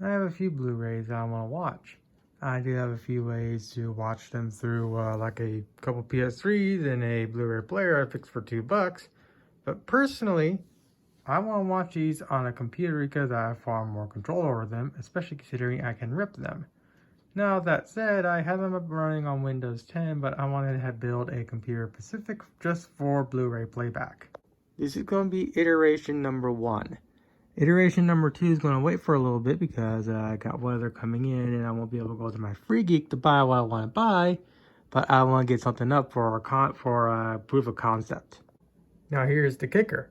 I have a few Blu-rays I want to watch. I do have a few ways to watch them through like a couple PS3s and a Blu-ray player I fixed for $2. But personally, I want to watch these on a computer because I have far more control over them, especially considering I can rip them. Now that said, I have them up running on Windows 10, but I wanted to build a computer specific just for Blu-ray playback. This is going to be iteration number 1. Iteration number 2 is going to wait for a little bit because I got weather coming in and I won't be able to go to my Free Geek to buy what I want to buy, but I want to get something up for proof of concept. Now here's the kicker.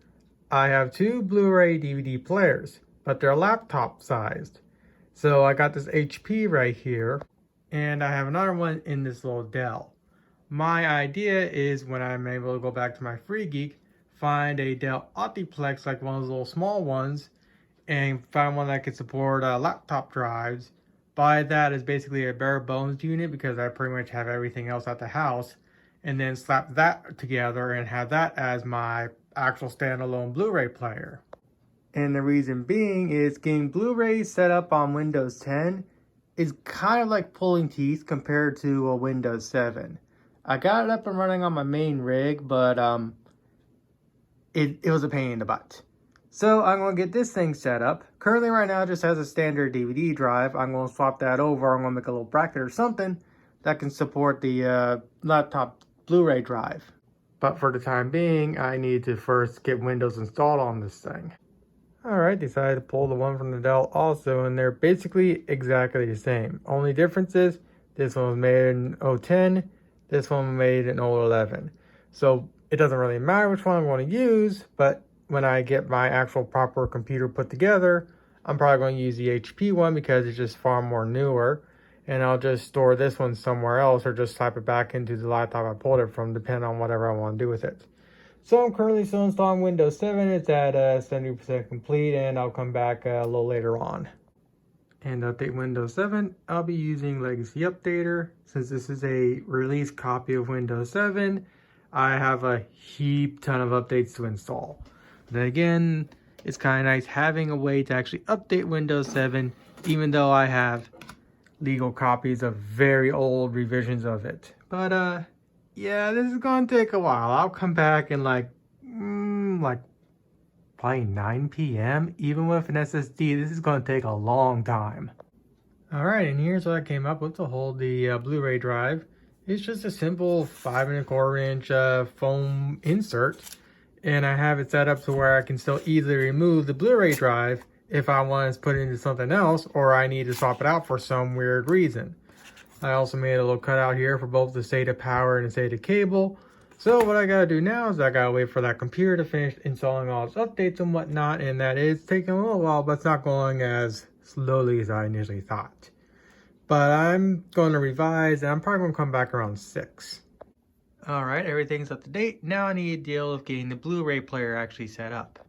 I have 2 Blu-ray DVD players, but they're laptop sized. So I got this HP right here, and I have another one in this little Dell. My idea is when I'm able to go back to my Free Geek, find a Dell Optiplex, like one of those little small ones, and find one that can support laptop drives. Buy that as basically a bare bones unit because I pretty much have everything else at the house, and then slap that together and have that as my actual standalone Blu-ray player. And the reason being is getting Blu-rays set up on Windows 10 is kind of like pulling teeth compared to a Windows 7. I got it up and running on my main rig, but it was a pain in the butt. So I'm going to get this thing set up. Currently right now it just has a standard DVD drive. I'm going to swap that over. I'm going to make a little bracket or something that can support the laptop Blu-ray drive. But for the time being, I need to first get Windows installed on this thing. Alright, decided to pull the one from the Dell also, and they're basically exactly the same. Only difference is, this one was made in 010, this one was made in 011. So it doesn't really matter which one I'm going to use, but when I get my actual proper computer put together, I'm probably going to use the HP one because it's just far more newer. And I'll just store this one somewhere else or just slap it back into the laptop I pulled it from, depending on whatever I want to do with it. So I'm currently still installing Windows 7. It's at 70% complete, and I'll come back a little later on. And to update Windows 7, I'll be using Legacy Updater. Since this is a release copy of Windows 7, I have a heap ton of updates to install. Then again, it's kind of nice having a way to actually update Windows 7, even though I have legal copies of very old revisions of it. But yeah, this is going to take a while. I'll come back in like probably 9 p.m. Even with an SSD, this is going to take a long time. Alright, and here's what I came up with to hold the Blu-ray drive. It's just a simple 5 1/4 inch foam insert. And I have it set up to where I can still easily remove the Blu-ray drive if I want to put it into something else or I need to swap it out for some weird reason. I also made a little cutout here for both the SATA power and the SATA cable. So what I gotta do now is I gotta wait for that computer to finish installing all its updates and whatnot, and that is taking a little while, but it's not going as slowly as I initially thought. But I'm going to revise, and I'm probably going to come back around 6. Alright, everything's up to date. Now I need to deal with getting the Blu-ray player actually set up.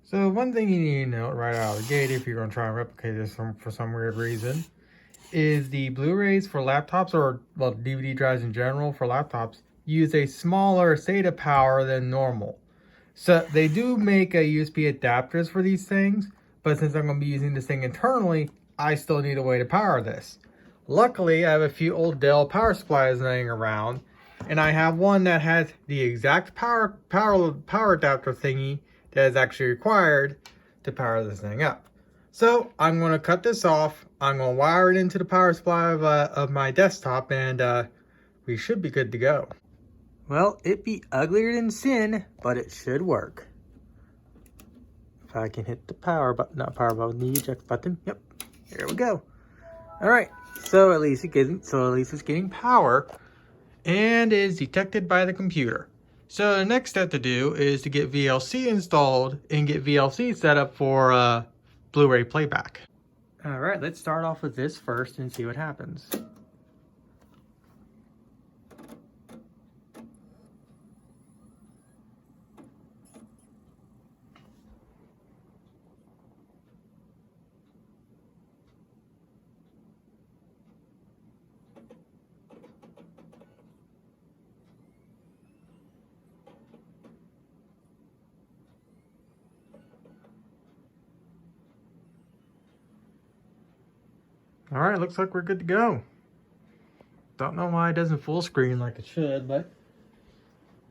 So one thing you need to note right out of the gate, if you're going to try and replicate this for some weird reason, is the Blu-rays for laptops, or well, DVD drives in general for laptops, use a smaller SATA power than normal. So they do make USB adapters for these things, but since I'm going to be using this thing internally, I still need a way to power this. Luckily, I have a few old Dell power supplies laying around, and I have one that has the exact power adapter thingy that is actually required to power this thing up. So I'm going to cut this off. I'm going to wire it into the power supply of my desktop, and we should be good to go. Well, it be uglier than sin, but it should work. If I can hit the power button, not power button, the eject button. Yep, there we go. All right, so at least it's getting power, and is detected by the computer. So the next step to do is to get VLC installed and get VLC set up for Blu-ray playback. All right, let's start off with this first and see what happens. All right, looks like we're good to go. Don't know why it doesn't full screen like it should, but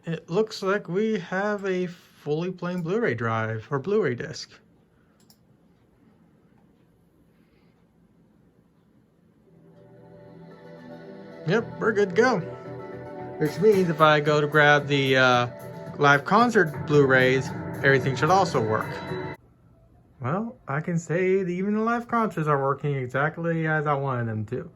it looks like we have a fully playing Blu-ray drive or Blu-ray disc. Yep, we're good to go. Which means if I go to grab the live concert Blu-rays, everything should also work. Well, I can say that even the live concerts are working exactly as I wanted them to.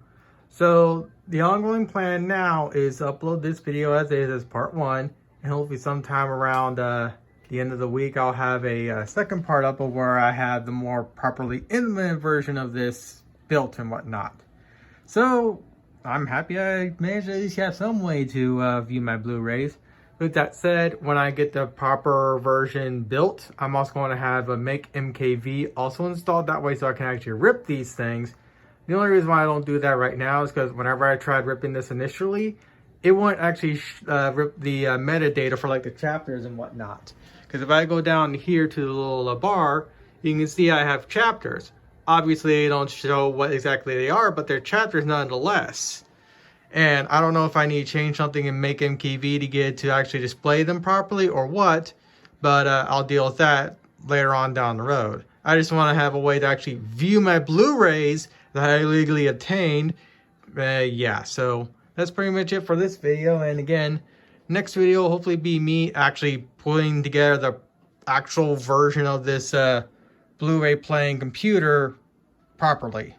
So the ongoing plan now is to upload this video as is as part 1, and hopefully sometime around the end of the week I'll have a second part up of where I have the more properly implemented version of this built and whatnot. So I'm happy I managed to at least have some way to view my Blu-rays. With that said, when I get the proper version built, I'm also going to have a Make MKV also installed that way so I can actually rip these things. The only reason why I don't do that right now is because whenever I tried ripping this initially, it won't actually rip the metadata for like the chapters and whatnot. Because if I go down here to the little bar, you can see I have chapters. Obviously, they don't show what exactly they are, but they're chapters nonetheless. And I don't know if I need to change something in Make MKV to get to actually display them properly or what, but I'll deal with that later on down the road. I just want to have a way to actually view my Blu-rays that I legally obtained. Yeah, so that's pretty much it for this video. And again, next video will hopefully be me actually putting together the actual version of this Blu-ray playing computer properly.